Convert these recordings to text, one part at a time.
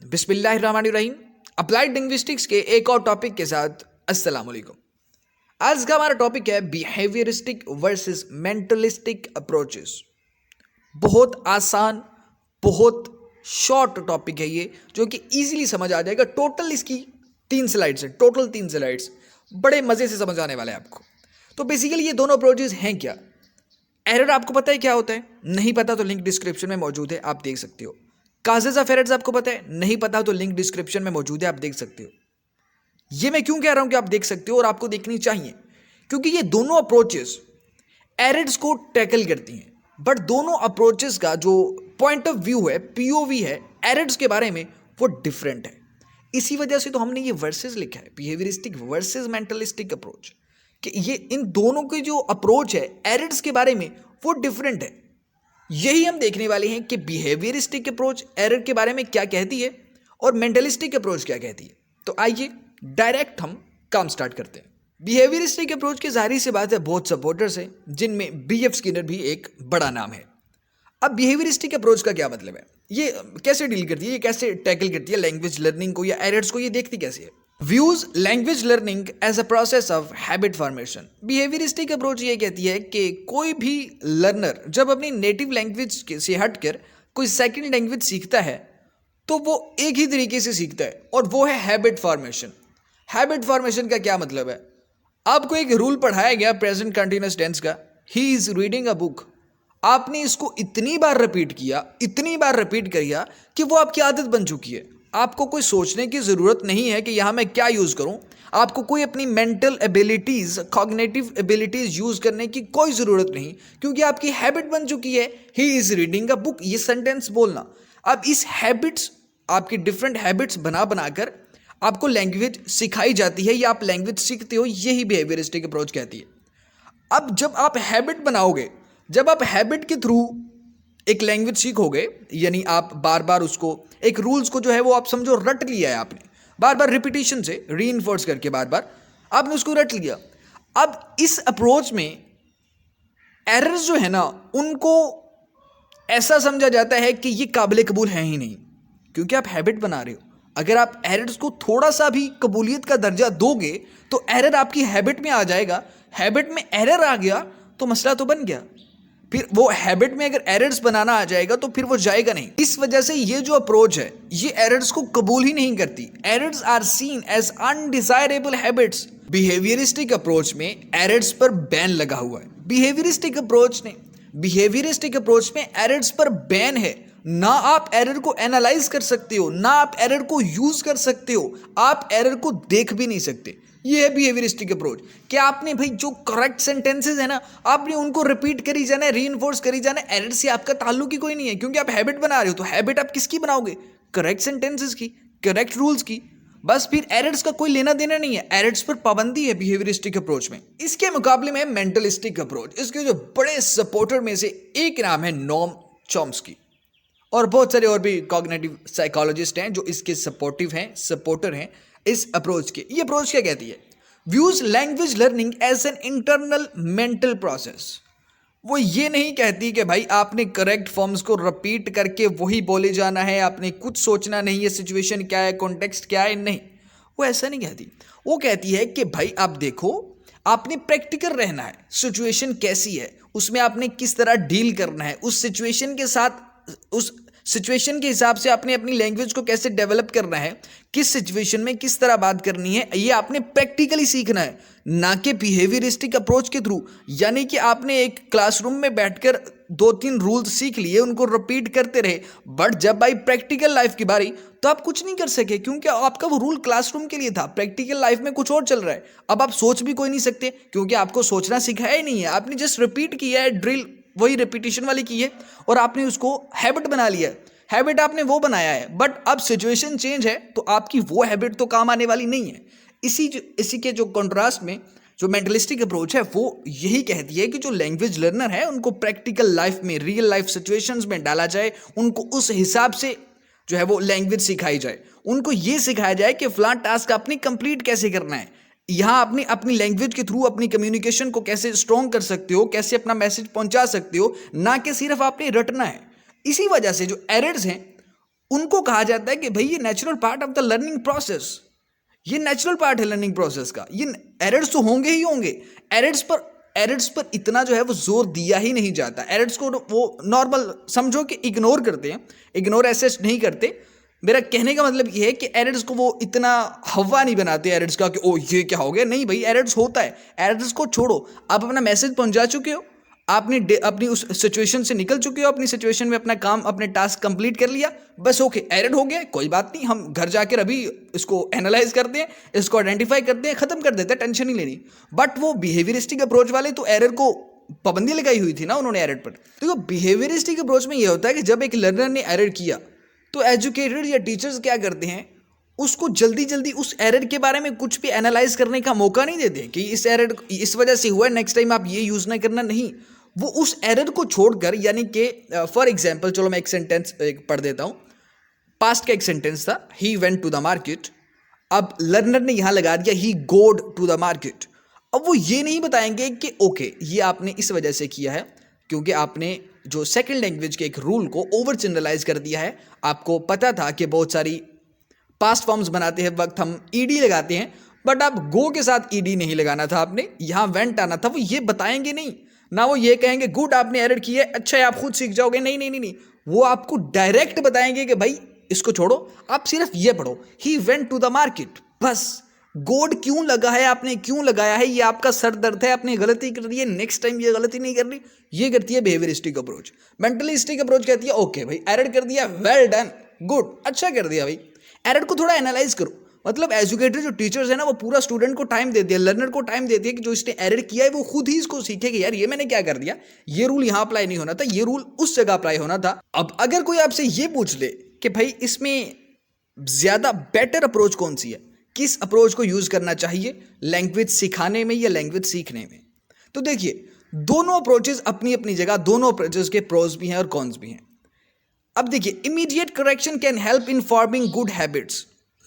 बिस्मिल्लाहिर्रहमानिर्रहीम। Applied linguistics के एक और टॉपिक के साथ अस्सलाम वालेकुम। आज का हमारा टॉपिक है बिहेवियरिस्टिक वर्सेस मेंटलिस्टिक अप्रोचेस। बहुत आसान, बहुत शॉर्ट टॉपिक है ये, जो कि इजीली समझ आ जाएगा। टोटल इसकी 3 स्लाइड्स है, टोटल 3 स्लाइड्स, बड़े मज़े से समझ आने वाले हैं आपको। तो बेसिकली ये दोनों अप्रोचेस हैं क्या? एरर आपको पता है क्या होता है? नहीं पता तो लिंक डिस्क्रिप्शन में मौजूद है, आप देख सकते हो। काजेज ऑफ एरर्स आपको पता है? नहीं पता तो लिंक डिस्क्रिप्शन में मौजूद है, आप देख सकते हो। ये मैं क्यों कह रहा हूं कि आप देख सकते हो और आपको देखनी चाहिए? क्योंकि ये दोनों अप्रोचेस एरर्स को टैकल करती हैं, बट दोनों अप्रोचेस का जो पॉइंट ऑफ व्यू है, पीओवी है एरर्स के बारे में, वो डिफरेंट है। इसी वजह से तो हमने ये वर्सेस लिखा है, बिहेवियरिस्टिक वर्सेस मेंटलिस्टिक अप्रोच, कि ये इन दोनों की जो अप्रोच है एरर्स के बारे में वो डिफरेंट है। यही हम देखने वाले हैं कि बिहेवियरिस्टिक अप्रोच एरर के बारे में क्या कहती है और मेंटलिस्टिक अप्रोच क्या कहती है। तो आइए डायरेक्ट हम काम स्टार्ट करते हैं। बिहेवियरिस्टिक अप्रोच की जाहिर सी बात है बहुत सपोर्टर्स हैं, जिनमें बीएफ स्किनर भी एक बड़ा नाम है। अब बिहेवियरिस्टिक अप्रोच का क्या मतलब है? ये कैसे डील करती है, ये कैसे टैकल करती है लैंग्वेज लर्निंग को या एरर्स को, ये देखती कैसे है? Views language learning as a process of habit formation. Behaviouristic approach ये कहती है कि कोई भी लर्नर जब अपनी नेटिव लैंग्वेज से हटकर कोई सेकंड लैंग्वेज सीखता है तो वो एक ही तरीके से सीखता है, और वो है हैबिट फॉर्मेशन। हैबिट फॉर्मेशन का क्या मतलब है? आपको एक रूल पढ़ाया गया प्रेजेंट कंटिन्यूअस टेंस का, he is reading a book. आपने इसको इतनी बार रिपीट किया कि वो आपकी आदत बन चुकी है। आपको कोई सोचने की ज़रूरत नहीं है कि यहाँ मैं क्या यूज़ करूँ। आपको कोई अपनी mental abilities, cognitive abilities use करने की कोई ज़रूरत नहीं, क्योंकि आपकी हैबिट बन चुकी है, he is reading a book, ये सेंटेंस बोलना। अब इस हैबिट्स, आपकी डिफरेंट हैबिट्स बना बनाकर आपको लैंग्वेज सिखाई जाती है या आप लैंग्वेज सीखते हो, यही बिहेवियरिस्टिक अप्रोच कहती है। अब जब आप हैबिट बनाओगे, जब आप हैबिट के थ्रू एक लैंग्वेज सीखोगे, यानी आप बार बार उसको, एक रूल्स को जो है वो आप समझो रट लिया है आपने, बार बार रिपीटिशन से रीइंफोर्स करके बार बार आपने उसको रट लिया। अब इस अप्रोच में एरर्स जो है ना, उनको ऐसा समझा जाता है कि ये काबिल कबूल है ही नहीं, क्योंकि आप हैबिट बना रहे हो। अगर आप एरर्स को थोड़ा सा भी कबूलियत का दर्जा दोगे तो एरर आपकी हैबिट में आ जाएगा। हैबिट में एरर आ गया तो मसला तो बन गया। फिर वो हैबिट में अगर एरर्स बनाना आ जाएगा तो फिर वो जाएगा नहीं। इस वजह से ये जो अप्रोच है ये एरर्स को कबूल ही नहीं करती। Errors are seen as undesirable habits. Behaviouristic approach में एरर्स पर बैन लगा हुआ है। बिहेवियरिस्टिक अप्रोच में एरर्स पर बैन है। ना आप एरर को एनालाइज कर सकते हो, ना आप एरर को यूज कर सकते हो, आप एरर को देख भी नहीं सकते। ये है बिहेवियरिस्टिक अप्रोच। कि आपने भाई जो करेक्ट सेंटेंसेस है ना, आपने उनको रिपीट करी जाना है, रीइंफोर्स करी जाना है। एरर से आपका ताल्लुक ही कोई नहीं है, क्योंकि आप हैबिट बना रहे हो। तो हैबिट आप किसकी बनाओगे? करेक्ट सेंटेंसेस की, करेक्ट रूल्स की। बस फिर एरर्स का कोई लेना देना नहीं है, एरर्स पर पाबंदी है बिहेवियरिस्टिक अप्रोच में। इसके मुकाबले में मेंटलिस्टिक अप्रोच, इसके जो बड़े सपोर्टर में से एक नाम है नोम चॉम्स्की, और बहुत सारे और भी कॉग्निटिव साइकोलॉजिस्ट हैं जो इसके सपोर्टर हैं इस अप्रोच के। ये अप्रोच क्या कहती है? Views language learning as an internal mental process. वो ये नहीं कहती कि भाई आपने करेक्ट फॉर्म्स को रिपीट करके वही बोले जाना है, आपने कुछ सोचना नहीं है, सिचुएशन क्या है, कॉन्टेक्स्ट क्या है, नहीं, वो ऐसा नहीं कहती। वो कहती है कि भाई आप देखो, आपने प्रैक्टिकल रहना है, सिचुएशन कैसी है, उसमें आपने किस तरह डील करना है, उस सिचुएशन के साथ, उस सिचुएशन के हिसाब से आपने अपनी लैंग्वेज को कैसे डेवलप करना है, किस सिचुएशन में किस तरह बात करनी है, ये आपने प्रैक्टिकली सीखना है, ना कि बिहेवियरिस्टिक अप्रोच के थ्रू। यानी कि आपने एक क्लासरूम में बैठकर 2-3 रूल्स सीख लिए, उनको रिपीट करते रहे, बट जब आई प्रैक्टिकल लाइफ की बारी तो आप कुछ नहीं कर सके, क्योंकि आपका वो रूल क्लासरूम के लिए था। प्रैक्टिकल लाइफ में कुछ और चल रहा है। अब आप सोच भी कोई नहीं सकते, क्योंकि आपको सोचना सिखाया ही नहीं है। आपने जस्ट रिपीट किया है, ड्रिल वही रिपीटिशन वाली की है, और आपने उसको हैबिट बना लिया है। हैबिट आपने वो बनाया है, बट अब सिचुएशन चेंज है तो आपकी वो हैबिट तो काम आने वाली नहीं है। इसी के जो कंट्रास्ट में जो मेंटलिस्टिक अप्रोच है वो यही कहती है कि जो लैंग्वेज लर्नर है उनको प्रैक्टिकल लाइफ में, रियल लाइफ सिचुएशंस में डाला जाए, उनको उस हिसाब से जो है वो लैंग्वेज सिखाई जाए। उनको ये सिखाया जाए कि फलां टास्क आपने कंप्लीट कैसे करना है, यहाँ आपने अपनी लैंग्वेज के थ्रू अपनी कम्युनिकेशन को कैसे स्ट्रॉन्ग कर सकते हो, कैसे अपना मैसेज पहुंचा सकते हो, ना कि सिर्फ आपने रटना है। इसी वजह से जो एरर्स हैं उनको कहा जाता है कि भाई ये natural part of the learning process, ये नेचुरल पार्ट है लर्निंग प्रोसेस का, ये एरर्स तो होंगे ही होंगे। एरर्स पर इतना जो है वो जोर दिया ही नहीं जाता। एरर्स को वो नॉर्मल समझो कि इग्नोर करते हैं, इग्नोर ऐसे नहीं करते। मेरा कहने का मतलब ये है कि एरर्स को वो इतना हवा नहीं बनाते एरर्स का कि ओ ये क्या हो गया, नहीं भाई एरर्स होता है। एरर्स को छोड़ो, आप अपना मैसेज पहुंचा चुके हो, आपने अपनी उस सिचुएशन से निकल चुके हो, अपनी सिचुएशन में अपना काम अपने टास्क कंप्लीट कर लिया, बस ओके एरर हो गया, कोई बात नहीं, हम घर जाकर अभी इसको एनालाइज करते हैं, इसको आइडेंटिफाई करते हैं, खत्म कर देते हैं, टेंशन नहीं लेनी। बट वो बिहेवियरिस्टिक अप्रोच वाले तो एरर को पाबंदी लगाई हुई थी ना उन्होंने एरर पर। तो बिहेवियरिस्टिक अप्रोच में ये होता है कि जब एक लर्नर ने एरर किया तो एजुकेटेड या टीचर्स क्या करते हैं, उसको जल्दी जल्दी उस एरर के बारे में कुछ भी एनालाइज करने का मौका नहीं देते कि इस एरर इस वजह से हुआ है, नेक्स्ट टाइम आप ये यूज़ ना करना, नहीं। वो उस एरर को छोड़कर, यानी कि फॉर एग्जाम्पल चलो मैं एक सेंटेंस पढ़ देता हूँ। पास्ट का एक सेंटेंस था, he went to the market. अब लर्नर ने यहां लगा दिया ही गोड टू द मार्केट। अब वो ये नहीं बताएंगे कि ओके ये आपने इस वजह से किया है क्योंकि आपने जो सेकंड लैंग्वेज के एक रूल को ओवर जनरलाइज कर दिया है। आपको पता था कि बहुत सारी पास्ट फॉर्म्स बनाते हैं वक्त हम ईडी लगाते हैं, बट आप गो के साथ ईडी नहीं लगाना था, आपने यहां वेंट आना था। वो ये बताएंगे नहीं ना, वो ये कहेंगे गुड आपने एरर किया है, अच्छा है आप खुद सीख जाओगे, नहीं नहीं नहीं नहीं, वो आपको डायरेक्ट बताएंगे कि भाई इसको छोड़ो, आप सिर्फ ये पढ़ो he went to the market. बस गोड क्यों लगा है, आपने क्यों लगाया है, ये आपका सर दर्द है, आपने गलती कर दी है, नेक्स्ट टाइम ये गलती नहीं करनी। ये करती है बिहेवियरिस्टिक अप्रोच। मेंटलिस्टिक अप्रोच कहती है ओके भाई एरर कर दिया, वेल डन, गुड, अच्छा कर दिया भाई। एरर को थोड़ा एनालाइज करो। मतलब एजुकेटर जो टीचर्स है ना, वो पूरा स्टूडेंट को टाइम देती है, लर्नर को टाइम देती है कि जो इसने एरर किया है वो खुद ही इसको सीखे कि यार ये मैंने क्या कर दिया, ये रूल यहां अप्लाई नहीं होना था, ये रूल उस जगह अप्लाई होना था। अब अगर कोई आपसे ये पूछ ले कि भाई इसमें ज्यादा बेटर अप्रोच कौन सी है, किस अप्रोच को यूज करना चाहिए लैंग्वेज सिखाने में या लैंग्वेज सीखने में, तो देखिए दोनों अप्रोचेस अपनी अपनी जगह, दोनों अप्रोचेस के प्रोज भी हैं और कॉन्स भी हैं। अब देखिए immediate correction can help in forming good habits.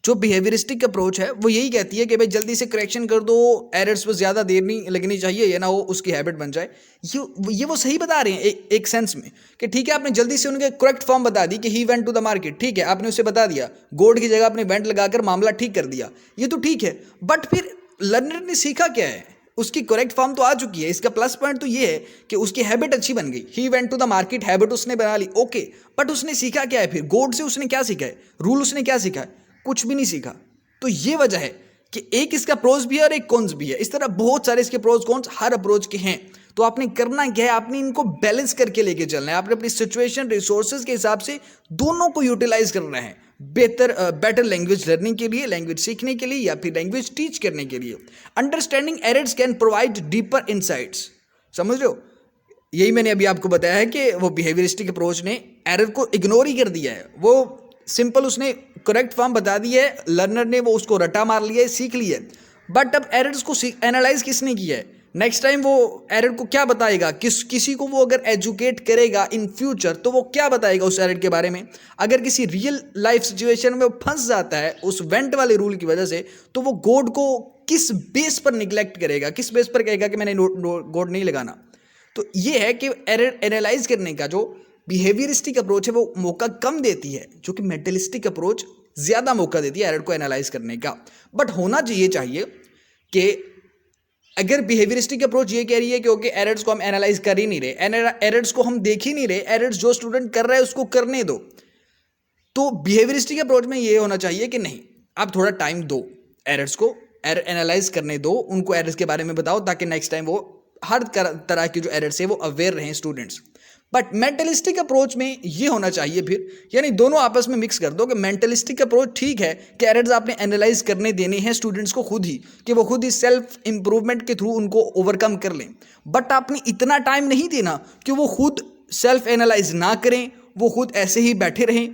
जो बिहेवियरिस्टिक अप्रोच है वो यही कहती है कि भाई जल्दी से करेक्शन कर दो, एरर्स पर ज़्यादा देर नहीं लगनी चाहिए, ये ना हो उसकी हैबिट बन जाए। ये वो सही बता रहे हैं एक सेंस में कि ठीक है आपने जल्दी से उनके करेक्ट फॉर्म बता दी कि he went to the market, ठीक है आपने उसे बता दिया, गोड की जगह आपने वेंट लगाकर मामला ठीक कर दिया, ये तो ठीक है। बट फिर लर्नर ने सीखा क्या है, उसकी करेक्ट फॉर्म तो आ चुकी है। इसका प्लस पॉइंट तो ये है कि उसकी हैबिट अच्छी बन गई, he went to the market habit उसने बना ली, ओके। बट उसने सीखा क्या है फिर, गोड से उसने क्या सीखा है, रूल उसने क्या सीखा है, कुछ भी नहीं सीखा। तो ये वजह है कि एक इसका प्रोज भी है और एक कॉन्स भी है। इस तरह बहुत सारे इसके प्रोज कॉन्स हर अप्रोच के हैं। तो आपने करना क्या है, आपने इनको बैलेंस करके लेके चलना है, आपने अपनी सिचुएशन रिसोर्सेज के हिसाब से दोनों को यूटिलाइज करना है बेटर लैंग्वेज लर्निंग के लिए, लैंग्वेज सीखने के लिए या फिर लैंग्वेज टीच करने के लिए। Understanding errors can provide deeper insights. समझ लो, यही मैंने अभी आपको बताया है कि वो बिहेवियरिस्टिक अप्रोच ने एरर को इग्नोर ही कर दिया है। वो सिंपल उसने करेक्ट फॉर्म बता दी है, लर्नर ने वो उसको रटा मार लिया है, सीख लिया है। बट अब एरर्स को एनालाइज किसने किया है, नेक्स्ट टाइम वो एरर को क्या बताएगा, किसी को वो अगर एजुकेट करेगा इन फ्यूचर तो वो क्या बताएगा उस एरर के बारे में। अगर किसी रियल लाइफ सिचुएशन में वो फंस जाता है उस वेंट वाले रूल की वजह से, तो वो गोड को किस बेस पर निग्लेक्ट करेगा, किस बेस पर कहेगा कि मैंने गोड नहीं लगाना। तो ये है कि एरर एनालाइज करने का जो बिहेवियरिस्टिक अप्रोच है वो मौका कम देती है, जो कि मेंटलिस्टिक अप्रोच ज़्यादा मौका देती है एरर को एनालाइज करने का। बट होना चाहिए कि अगर बिहेवियरिस्टिक अप्रोच ये कह रही है कि ओके एरर्स को हम एनालाइज कर ही नहीं रहे, एरर्स को हम देख ही नहीं रहे, एरर्स जो स्टूडेंट कर रहा है उसको करने दो, तो बिहेवियरिस्टिक अप्रोच में ये होना चाहिए कि नहीं आप थोड़ा टाइम दो, एरर्स को एरर एनालाइज करने दो, उनको एरर्स के बारे में बताओ ताकि नेक्स्ट टाइम वो हर तरह की जो एरर्स है वो अवेयर रहें स्टूडेंट्स। बट मेंटलिस्टिक अप्रोच में ये होना चाहिए फिर, यानी दोनों आपस में मिक्स कर दो कि मेंटलिस्टिक अप्रोच ठीक है कि एरर्स आपने एनालाइज करने देने हैं स्टूडेंट्स को खुद ही, कि वो खुद ही सेल्फ इंप्रूवमेंट के थ्रू उनको ओवरकम कर लें। बट आपने इतना टाइम नहीं देना कि वो खुद सेल्फ एनालाइज ना करें, वो खुद ऐसे ही बैठे रहें,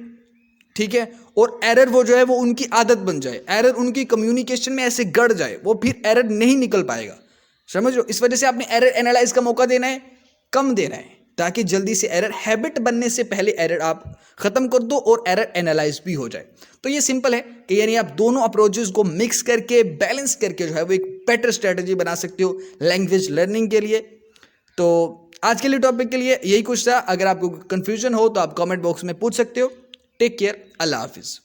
ठीक है, और एरर वो जो है वो उनकी आदत बन जाए, एरर उनकी कम्युनिकेशन में ऐसे गड़ जाए, वो फिर एरर नहीं निकल पाएगा। समझ लो, इस वजह से आपने एरर एनालाइज का मौका देना है, कम देना है, ताकि जल्दी से एरर हैबिट बनने से पहले एरर आप खत्म कर दो और एरर एनालाइज भी हो जाए। तो ये सिंपल है कि यानी आप दोनों अप्रोचेस को मिक्स करके बैलेंस करके जो है वो एक बेटर स्ट्रेटजी बना सकते हो लैंग्वेज लर्निंग के लिए। तो आज के लिए टॉपिक के लिए यही कुछ था। अगर आपको कंफ्यूजन हो तो आप कमेंट बॉक्स में पूछ सकते हो। टेक केयर, अल्लाह हाफिज़।